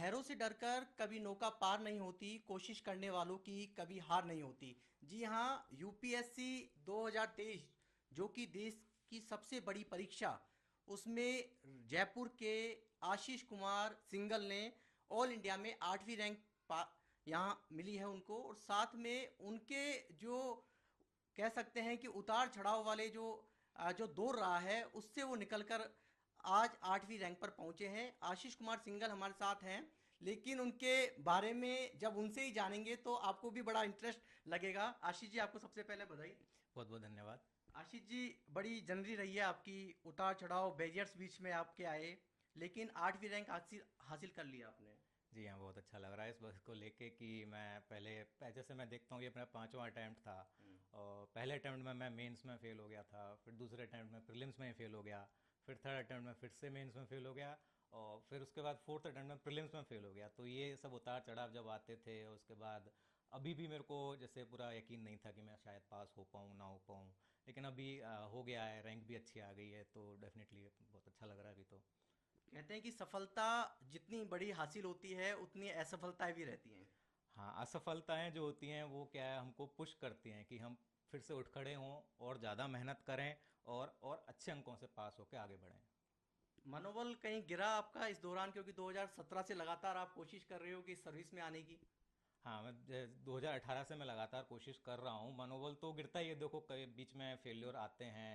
लहरों से डरकर कभी नौका पार नहीं होती, कोशिश करने वालों की कभी हार नहीं होती। जी हाँ, यूपीएससी 2023 जो कि देश की सबसे बड़ी परीक्षा, उसमें जयपुर के आशीष कुमार सिंगल ने ऑल इंडिया में 8वीं रैंक यहाँ मिली है उनको। और साथ में उनके जो कह सकते हैं कि उतार चढ़ाव वाले जो दौर रहा है, उससे वो निकलकर आज 8वीं रैंक पर पहुंचे हैं। आशीष कुमार सिंघल हमारे साथ हैं, लेकिन उनके बारे में जब उनसे ही जानेंगे तो आपको भी बड़ा इंटरेस्ट लगेगा। आशीष जी, आपको सबसे पहले बधाई। बहुत बहुत धन्यवाद। आशीष जी, बड़ी जर्नी रही है आपकी, उतार चढ़ाव बैरियर्स बीच में आपके आए, लेकिन 8वीं रैंक हासिल हासिल कर लिया आपने। जी हाँ, बहुत अच्छा लग रहा है इस बात को लेके कि मैं जैसे मैं देखता हूँ ये अपना पांचवा अटैम्प्ट था। और पहले अटैम्प्ट में मैं मेंस में फ़ेल हो गया था, फिर दूसरे अटैम्प्ट में प्रीलिम्स में फ़ेल हो गया, फिर थर्ड अटैम्प्ट में फिर से मेंस में फ़ेल हो गया, और फिर उसके बाद फोर्थ अटैम्प्ट में प्रीलिम्स में फ़ेल हो गया। तो ये सब उतार चढ़ाव जब आते थे, उसके बाद अभी भी मेरे को जैसे पूरा यकीन नहीं था कि मैं शायद पास हो पाऊँ ना हो पाऊँ, लेकिन अभी हो गया है, रैंक भी अच्छी आ गई है, तो डेफिनेटली बहुत अच्छा लग रहा है अभी तो। कहते हैं कि सफलता जितनी बड़ी हासिल होती है, उतनी असफलताएं भी रहती हैं। हाँ, असफलताएं जो होती हैं वो क्या है, हमको पुश करती हैं कि हम फिर से उठ खड़े हों और ज़्यादा मेहनत करें और अच्छे अंकों से पास होकर आगे बढ़ें। मनोबल कहीं गिरा आपका इस दौरान, क्योंकि 2017 से लगातार आप कोशिश कर रहे हो कि इस सर्विस में आने की। हाँ, मैं 2018 से मैं लगातार कोशिश कर रहा हूँ। मनोबल तो गिरता ही है, देखो कई बीच में फेल्योर आते हैं,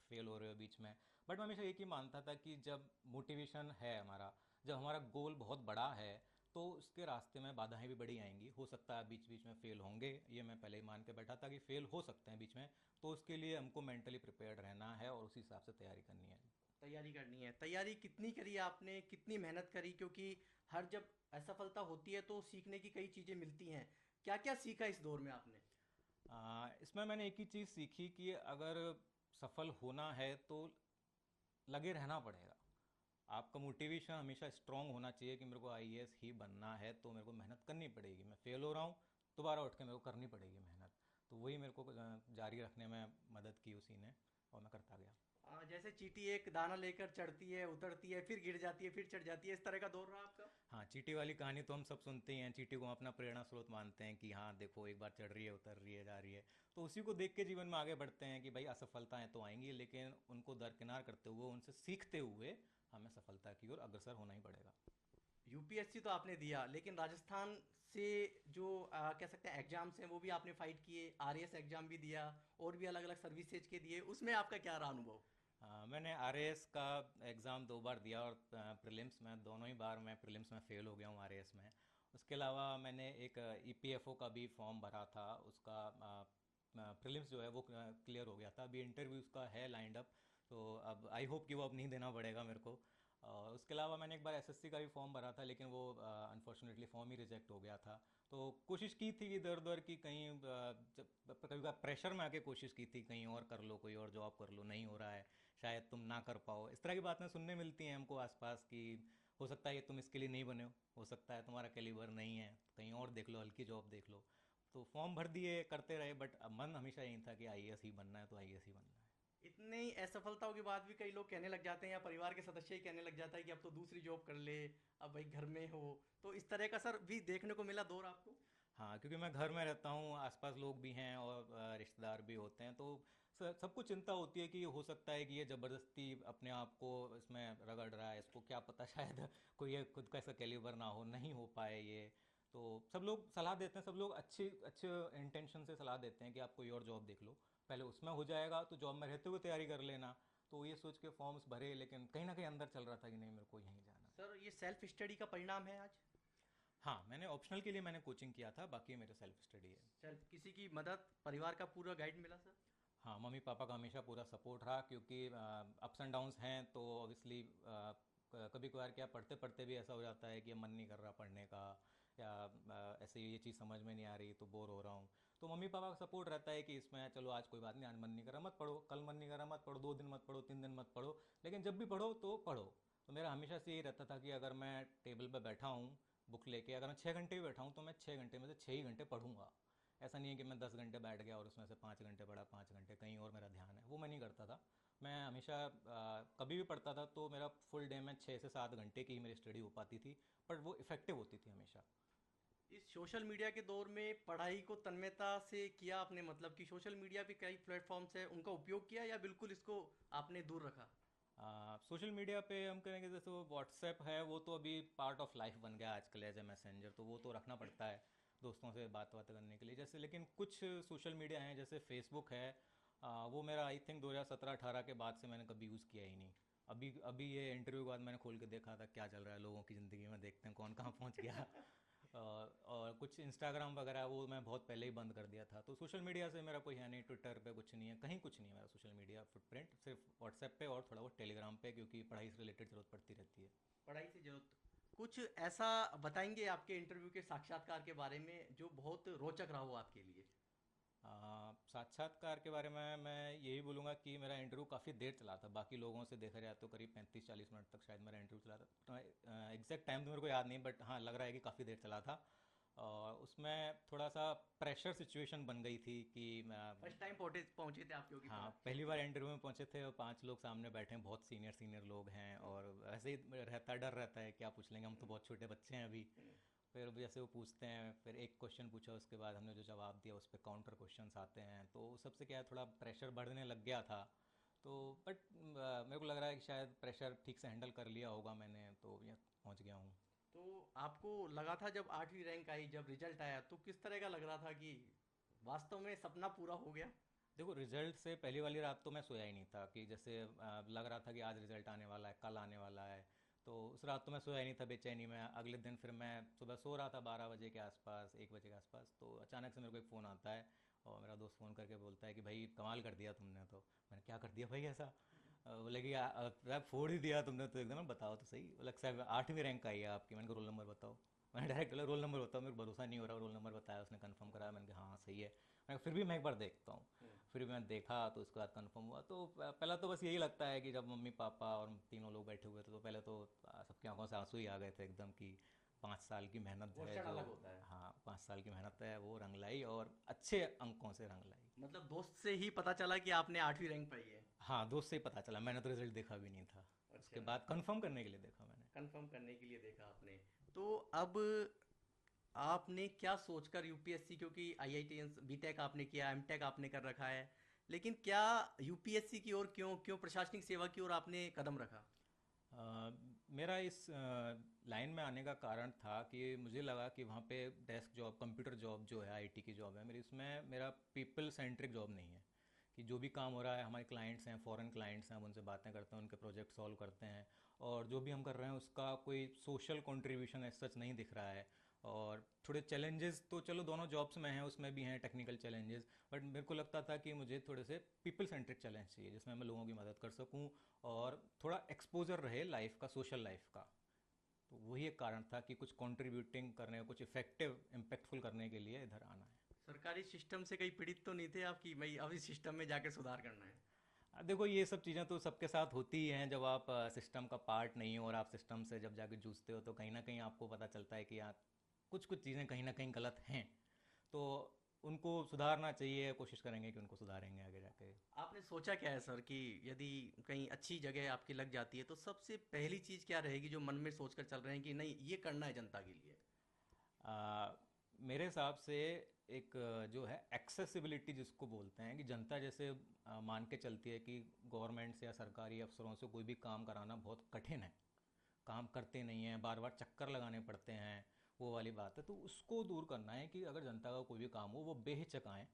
फेल हो रहे हो बीच में। बट मैं हमेशा एक ही मानता था कि जब मोटिवेशन है हमारा, जब हमारा गोल बहुत बड़ा है, तो उसके रास्ते में बाधाएं भी बड़ी आएंगी। हो सकता है बीच बीच में फेल होंगे, ये मैं पहले ही मान के बैठा था कि फेल हो सकते हैं बीच में। तो उसके लिए हमको मेंटली प्रिपेयर्ड रहना है और उसी हिसाब से तैयारी करनी है। तैयारी करनी है। तैयारी कितनी करी आपने, कितनी मेहनत करी? क्योंकि हर जब असफलता होती है तो सीखने की कई चीज़ें मिलती हैं। क्या क्या सीखा इस दौर में आपने? इसमें मैंने एक ही चीज़ सीखी कि अगर सफल होना है तो लगे रहना पड़ेगा। आपका मोटिवेशन हमेशा स्ट्रांग होना चाहिए कि मेरे को आईएएस ही बनना है, तो मेरे को मेहनत करनी पड़ेगी। मैं फेल हो रहा हूँ, दोबारा उठ के मेरे को करनी पड़ेगी मेहनत। तो वही मेरे को जारी रखने में मदद की उसी ने, और मैं करता गया। जैसे चींटी एक दाना लेकर चढ़ती है, उतरती है, फिर गिर जाती है, फिर चढ़ जाती है, इस तरह का दौर रहा आपका? हाँ, चींटी वाली कहानी तो हम सब सुनते ही हैं। चींटी को हम अपना प्रेरणा स्रोत मानते हैं कि हाँ देखो, एक बार चढ़ रही है, उतर रही है, जा रही है। तो उसी को देख के जीवन में आगे बढ़ते हैं कि भाई असफलताएं तो आएंगी, लेकिन उनको दरकिनार करते हुए, उनसे सीखते हुए हमें सफलता की ओर अग्रसर होना ही पड़ेगा। यूपीएससी तो आपने दिया, लेकिन राजस्थान से जो कह सकते हैं एग्जाम्स हैं वो भी आपने फाइट किए, आरएएस एग्जाम भी दिया, और भी अलग अलग सर्विसेज के दिए, उसमें आपका क्या रहा अनुभव? मैंने आरएएस का एग्ज़ाम 2 बार दिया, और प्रीलिम्स में दोनों ही बार मैं प्रीलिम्स में फ़ेल हो गया हूँ आरएएस में। उसके अलावा मैंने एक ईपीएफओ का भी फॉर्म भरा था, उसका प्रीलिम्स जो है वो क्लियर हो गया था। अभी इंटरव्यू उसका है लाइंड अप, तो अब आई होप कि वो अब नहीं देना पड़ेगा मेरे को। उसके अलावा मैंने एक बार एसएससी का भी फॉर्म भरा था, लेकिन वो अनफॉर्चुनेटली फॉर्म ही रिजेक्ट हो गया था। तो कोशिश की थी इधर उधर की कहीं, जब कभी कभी प्रेशर में आके कोशिश की थी कहीं और कर लो, कोई और जॉब कर लो, नहीं हो रहा है, शायद तुम ना कर पाओ। इस तरह की बातें सुनने मिलती हैं हमको आसपास कि हो सकता है ये तुम इसके लिए नहीं बने हो सकता है तुम्हारा कैलिबर नहीं है, कहीं और देख लो, हल्की जॉब देख लो। तो फॉर्म भर दिए, करते रहे, बट मन हमेशा यही था कि आईएएस ही बनना है, तो आईएएस ही बनना है। इतनी असफलताओं के बाद भी कई लोग कहने लग जाते हैं, या परिवार के सदस्य ही कहने लग जाता है कि अब तो दूसरी जॉब कर ले, अब भाई घर में हो। तो इस तरह का सर भी देखने को मिला दौर आपको? हाँ, क्योंकि मैं घर में रहता हूँ, आसपास लोग भी हैं और रिश्तेदार भी होते हैं, तो सबको चिंता होती है कि हो सकता है कि ये ज़बरदस्ती अपने आप को इसमें रगड़ रहा है, इसको क्या पता शायद कोई ये खुद का ऐसा कैलिबर ना हो, नहीं हो पाए ये। तो सब लोग सलाह देते हैं, सब लोग अच्छे अच्छे इंटेंशन से सलाह देते हैं कि आप कोई और जॉब देख लो, पहले उसमें हो जाएगा तो जॉब में रहते हुए तैयारी कर लेना। तो ये सोच के फॉर्म्स भरे, लेकिन कहीं ना कहीं अंदर चल रहा था कि नहीं, मेरे को यहीं जाना है। सर, ये सेल्फ स्टडी का परिणाम है आज? हाँ, मैंने ऑप्शनल के लिए मैंने कोचिंग किया था, बाकी मेरे सेल्फ स्टडी है। सेल्फ, किसी की मदद, परिवार का पूरा गाइड मिला सर? हाँ, मम्मी पापा का हमेशा पूरा सपोर्ट रहा, क्योंकि अप्स एंड डाउन्स हैं, तो ऑब्वियसली कभी कभार क्या, पढ़ते पढ़ते भी ऐसा हो जाता है कि मन नहीं कर रहा पढ़ने का, या ऐसे ये चीज़ समझ में नहीं आ रही तो बोर हो रहा हूँ। तो मम्मी पापा का सपोर्ट रहता है कि इसमें चलो आज कोई बात नहीं, आज मन नहीं कर रहा मत पढ़ो, कल मन नहीं कर रहा मत पढ़ो, 2 दिन मत पढ़ो, 3 दिन मत पढ़ो, लेकिन जब भी पढ़ो तो पढ़ो। तो मेरा हमेशा से यही रहता था कि अगर मैं टेबल पर बैठा हूँ बुक लेके, अगर मैं 6 घंटे भी बैठा हूँ तो मैं 6 घंटे में से 6 ही घंटे पढ़ूंगा। ऐसा नहीं है कि मैं 10 घंटे बैठ गया और उसमें से 5 घंटे पढ़ा, 5 घंटे कहीं और मेरा ध्यान है, वो मैं नहीं करता था। मैं हमेशा कभी भी पढ़ता था तो मेरा फुल डे में 6 से 7 घंटे की ही मेरी स्टडी हो पाती थी, बट वो इफ़ेक्टिव होती थी हमेशा। इस सोशल मीडिया के दौर में पढ़ाई को तन्मयता से किया आपने, मतलब कि सोशल मीडिया पे कई प्लेटफॉर्म्स है उनका उपयोग किया या बिल्कुल इसको आपने दूर रखा? सोशल मीडिया पे हम कहेंगे जैसे वो व्हाट्सएप है, वो तो अभी पार्ट ऑफ लाइफ बन गया आजकल एज ए मैसेंजर, तो वो तो रखना पड़ता है दोस्तों से बात बात करने के लिए जैसे। लेकिन कुछ सोशल मीडिया हैं जैसे फेसबुक है, वो मेरा आई थिंक 2017-18 के बाद से मैंने कभी यूज़ किया ही नहीं। अभी अभी ये इंटरव्यू के बाद मैंने खोल के देखा था क्या चल रहा है लोगों की ज़िंदगी में, देखते हैं कौन कहाँ पहुँच गया। और कुछ इंस्टाग्राम वगैरह वो मैं बहुत पहले ही बंद कर दिया था, तो सोशल मीडिया से मेरा कोई है नहीं, ट्विटर पे कुछ नहीं है, कहीं कुछ नहीं है मेरा सोशल मीडिया फुटप्रिंट, सिर्फ व्हाट्सएप पे और थोड़ा बहुत टेलीग्राम पे, क्योंकि पढ़ाई से रिलेटेड ज़रूरत पड़ती रहती है। पढ़ाई से जरूरत, कुछ ऐसा बताएंगे आपके इंटरव्यू के साक्षात्कार के बारे में जो बहुत रोचक रहा हो आपके लिए? साक्षात्कार के बारे में मैं यही बोलूँगा कि मेरा इंटरव्यू काफ़ी देर चला था, बाकी लोगों से देखा जाए तो करीब 35-40 मिनट तक शायद मेरा इंटरव्यू चला था। एग्जैक्ट टाइम तो मेरे को याद नहीं, बट हाँ लग रहा है कि काफ़ी देर चला था। और उसमें थोड़ा सा प्रेशर सिचुएशन बन गई थी कि मैं, फर्स्ट टाइम पहुंचे पहुंचे थे आप क्योंकि हाँ पढ़ा। पहली बार इंटरव्यू में पहुंचे थे और 5 लोग सामने बैठे हैं, बहुत सीनियर सीनियर लोग हैं, और वैसे ही रहता डर रहता है क्या पूछ लेंगे, हम तो बहुत छोटे बच्चे हैं अभी। फिर जैसे वो पूछते हैं, फिर एक क्वेश्चन पूछा, उसके बाद हमने जो जवाब दिया उस पर काउंटर क्वेश्चंस आते हैं, तो उस सबसे क्या है थोड़ा प्रेशर बढ़ने लग गया था। तो बट मेरे को लग रहा है कि शायद प्रेशर ठीक से हैंडल कर लिया होगा मैंने, तो यहाँ पहुँच गया हूँ। तो आपको लगा था जब 8वीं रैंक आई, जब रिजल्ट आया, तो किस तरह का लग रहा था कि वास्तव में सपना पूरा हो गया? देखो रिजल्ट से पहली वाली रात तो मैं सोया ही नहीं था, कि जैसे लग रहा था कि आज रिजल्ट आने वाला है, कल आने वाला है। तो उस रात तो मैं सोया ही नहीं था बेचैनी में। अगले दिन फिर मैं सुबह सो रहा था 12 बजे के आसपास, 1 बजे के आसपास, तो अचानक से मेरे को एक फ़ोन आता है और मेरा दोस्त फ़ोन करके बोलता है कि भाई कमाल कर दिया तुमने। तो मैंने क्या कर दिया भाई ऐसा? बोले कि यार फोड़ ही दिया तुमने तो एकदम। बताओ तो सही। बोला सर 8वीं रैंक आई है आपकी। मैंने कहा रोल नंबर बताओ। मैंने डायरेक्ट बोला रोल नंबर बताओ, मेरे को भरोसा नहीं हो रहा। रोल नंबर बताया, उसने कंफर्म कराया। मैंने कहा हाँ सही है। मैं फिर भी मैं एक बार देखता हूँ। फिर भी मैं देखा तो उसके बाद कंफर्म हुआ। तो पहला तो बस यही लगता है कि जब मम्मी पापा और तीनों लोग बैठे हुए थे तो पहले तो सबकी आंखों से आंसू ही आ गए थे एकदम, कि 5 साल की मेहनत वो है क्षण जो, अलग होता है। हाँ 5 साल की मेहनत है वो रंग लाई, और अच्छे अंकों से रंग लाई। मतलब दोस्त से ही पता चला कि आपने 8वीं रैंक पाई है? हाँ दोस्त से ही पता चला, मैंने तो रिजल्ट देखा भी नहीं था। उसके अच्छा, बाद कंफर्म करने के लिए देखा मैंने। कंफर्म करने के लिए देखा आपने। तो अब आपने क्या सोचकर यूपीएससी, क्योंकि आईआईटी बीटेक आपने किया, एमटेक आपने कर रखा है, लेकिन क्या यूपीएससी की ओर क्यों क्यों प्रशासनिक सेवा की ओर आपने कदम रखा? मेरा इस लाइन में आने का कारण था कि मुझे लगा कि वहाँ पे डेस्क जॉब, कंप्यूटर जॉब जो है, आईटी की जॉब है मेरी, उसमें मेरा पीपल सेंट्रिक जॉब नहीं है। कि जो भी काम हो रहा है, हमारे क्लाइंट्स हैं, फॉरेन क्लाइंट्स हैं, हम उनसे बातें करते हैं, उनके प्रोजेक्ट सॉल्व करते हैं, और जो भी हम कर रहे हैं उसका कोई सोशल कंट्रीब्यूशन एज सच नहीं दिख रहा है। और थोड़े चैलेंजेस तो चलो दोनों जॉब्स में हैं, उसमें भी हैं टेक्निकल चैलेंजेस, बट मेरे को लगता था कि मुझे थोड़े से पीपल सेंट्रिक चैलेंज चाहिए जिसमें मैं लोगों की मदद कर सकूं, और थोड़ा एक्सपोजर रहे लाइफ का, सोशल लाइफ का। तो वही एक कारण था कि कुछ कंट्रीब्यूटिंग करने, कुछ इफेक्टिव इम्पैक्टफुल करने के लिए इधर आना है। सरकारी सिस्टम से कहीं पीड़ित तो नहीं थे आप कि भाई अब इस सिस्टम में जाके सुधार करना है? देखो ये सब चीज़ें तो सबके साथ होती ही हैं, जब आप सिस्टम का पार्ट नहीं हो और आप सिस्टम से जब जाके जूझते हो तो कहीं ना कहीं आपको पता चलता है कि यार कुछ कुछ चीज़ें कहीं ना कहीं गलत हैं। तो उनको सुधारना चाहिए, कोशिश करेंगे कि उनको सुधारेंगे आगे जाके। आपने सोचा क्या है सर कि यदि कहीं अच्छी जगह आपकी लग जाती है तो सबसे पहली चीज क्या रहेगी जो मन में सोचकर चल रहे हैं कि नहीं ये करना है जनता के लिए? आ, मेरे हिसाब से एक जो है एक्सेसिबिलिटी जिसको बोलते हैं, कि जनता जैसे मान के चलती है कि गवर्नमेंट से या सरकारी अफसरों से कोई भी काम कराना बहुत कठिन है, काम करते नहीं हैं, बार बार चक्कर लगाने पड़ते हैं, वो वाली बात है। तो उसको दूर करना है कि अगर जनता का कोई भी काम हो वो बेहिचक आएँ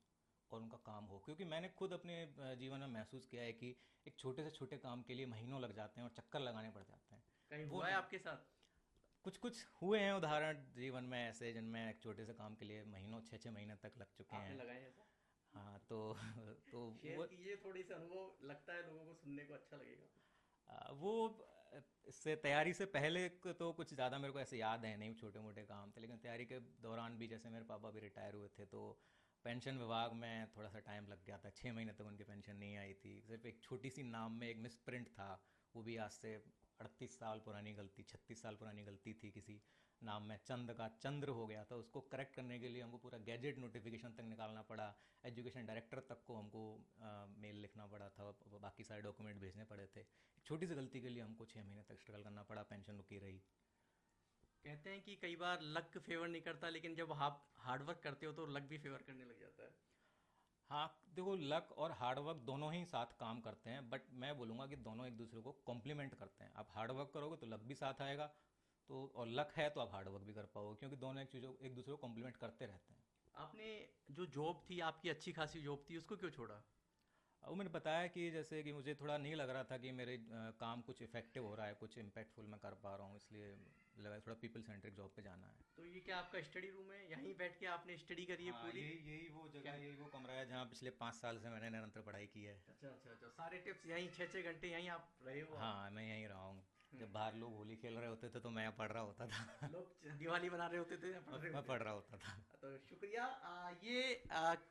और उनका काम हो। क्योंकि मैंने खुद अपने जीवन में महसूस किया है कि एक छोटे से छोटे काम के लिए महीनों लग जाते हैं और चक्कर लगाने पड़ जाते हैं। कहीं वो हुआ है नहीं। आपके साथ? कुछ कुछ हुए हैं उदाहरण जीवन में ऐसे, जिनमें एक छोटे से काम के लिए महीनों, 6 6 महीने तक लग चुके आपने हैं। लगाए हैं ऐसा? हाँ तो तो शेयर वो कीजिए थोड़ी सा अनुभव, लगता है लोगों को सुनने को अच्छा लगेगा। वो इससे तैयारी से पहले तो कुछ ज़्यादा मेरे को ऐसे याद है नहीं, छोटे मोटे काम थे। लेकिन तैयारी के दौरान भी, जैसे मेरे पापा भी रिटायर हुए थे, तो पेंशन विभाग में थोड़ा सा टाइम लग गया था, 6 महीने तक उनकी पेंशन नहीं आई थी। सिर्फ एक छोटी सी नाम में एक मिस प्रिंट था, वो भी आज से 38 साल पुरानी गलती, 36 साल पुरानी गलती थी, किसी नाम में चंद का चंद्र हो गया था, उसको करेक्ट करने के लिए हमको पूरा गैजेट नोटिफिकेशन तक निकालना पड़ा। एजुकेशन डायरेक्टर तक को हमको मेल लिखना पड़ा था, बाकी सारे डॉक्यूमेंट भेजने पड़े थे। एक छोटी सी गलती के लिए हमको 6 महीने तक स्ट्रगल करना पड़ा, पेंशन रुकी रही। कहते हैं कि कई बार लक फेवर नहीं करता, लेकिन जब आप हार्ड वर्क करते हो तो लक भी फेवर करने लग जाता है। हाँ, देखो लक और हार्ड वर्क दोनों ही साथ काम करते हैं, बट मैं बोलूँगा कि दोनों एक दूसरे को कॉम्प्लीमेंट करते हैं। आप हार्ड वर्क करोगे तो लक भी साथ आएगा, तो और लक है तो आप हार्ड वर्क भी कर पाओगे, क्योंकि दोनों एक चीज़ों एक दूसरे को कॉम्प्लीमेंट करते रहते हैं। आपने जो जॉब थी, आपकी अच्छी खासी जॉब थी, उसको क्यों छोड़ा? वो मैंने बताया कि जैसे कि मुझे थोड़ा नहीं लग रहा था कि मेरे काम कुछ इफेक्टिव हो रहा है, कुछ इम्पैक्टफुल मैं कर पा रहा हूँ, इसलिए लगा थोड़ा पीपल सेंट्रिक जॉब पे जाना है। तो ये क्या आपका स्टडी रूम है? यहीं बैठ के आपने स्टडी करी है हाँ, पूरी? यही यही वो क्या? जगह, यही वो कमरा है जहाँ पिछले 5 साल से मैंने निरंतर पढ़ाई की है। अच्छा अच्छा अच्छा, सारे टिप्स यहीं 6 6 घंटे यहीं आप रहे हो आप? हाँ, मैं यहीं रहा हूँ। हम्म। जब बाहर लोग होली खेल रहे होते थे तो मैं पढ़ रहा होता था। लोग दिवाली बना रहे होते थे या पढ़ रहे मैं होते पढ़ थे? रहा होता था। तो शुक्रिया।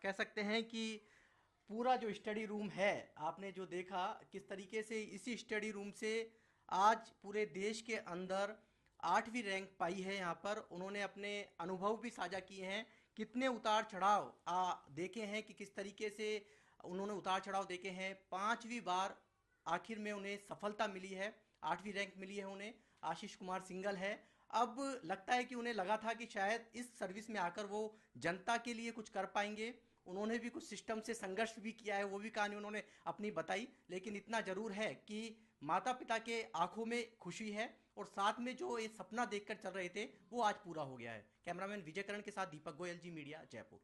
कह सकते हैं कि पूरा जो स्टडी रूम है, आपने जो देखा किस तरीके से इसी स्टडी रूम से आज पूरे देश के अंदर 8वीं रैंक पाई है। यहाँ पर उन्होंने अपने अनुभव भी साझा किए हैं, कितने उतार चढ़ाव देखे हैं कि किस तरीके से उन्होंने उतार चढ़ाव देखे हैं। 5वीं बार आखिर में उन्हें सफलता मिली है, 8वीं रैंक मिली है उन्हें। आशीष कुमार सिंघल है। अब लगता है कि उन्हें लगा था कि शायद इस सर्विस में आकर वो जनता के लिए कुछ कर पाएंगे। उन्होंने भी कुछ सिस्टम से संघर्ष भी किया है, वो भी कहानी उन्होंने अपनी बताई। लेकिन इतना जरूर है कि माता पिता के आंखों में खुशी है और साथ में जो ये सपना देखकर चल रहे थे वो आज पूरा हो गया है। कैमरामैन विजय करण के साथ दीपक गोयल, जी मीडिया, जयपुर।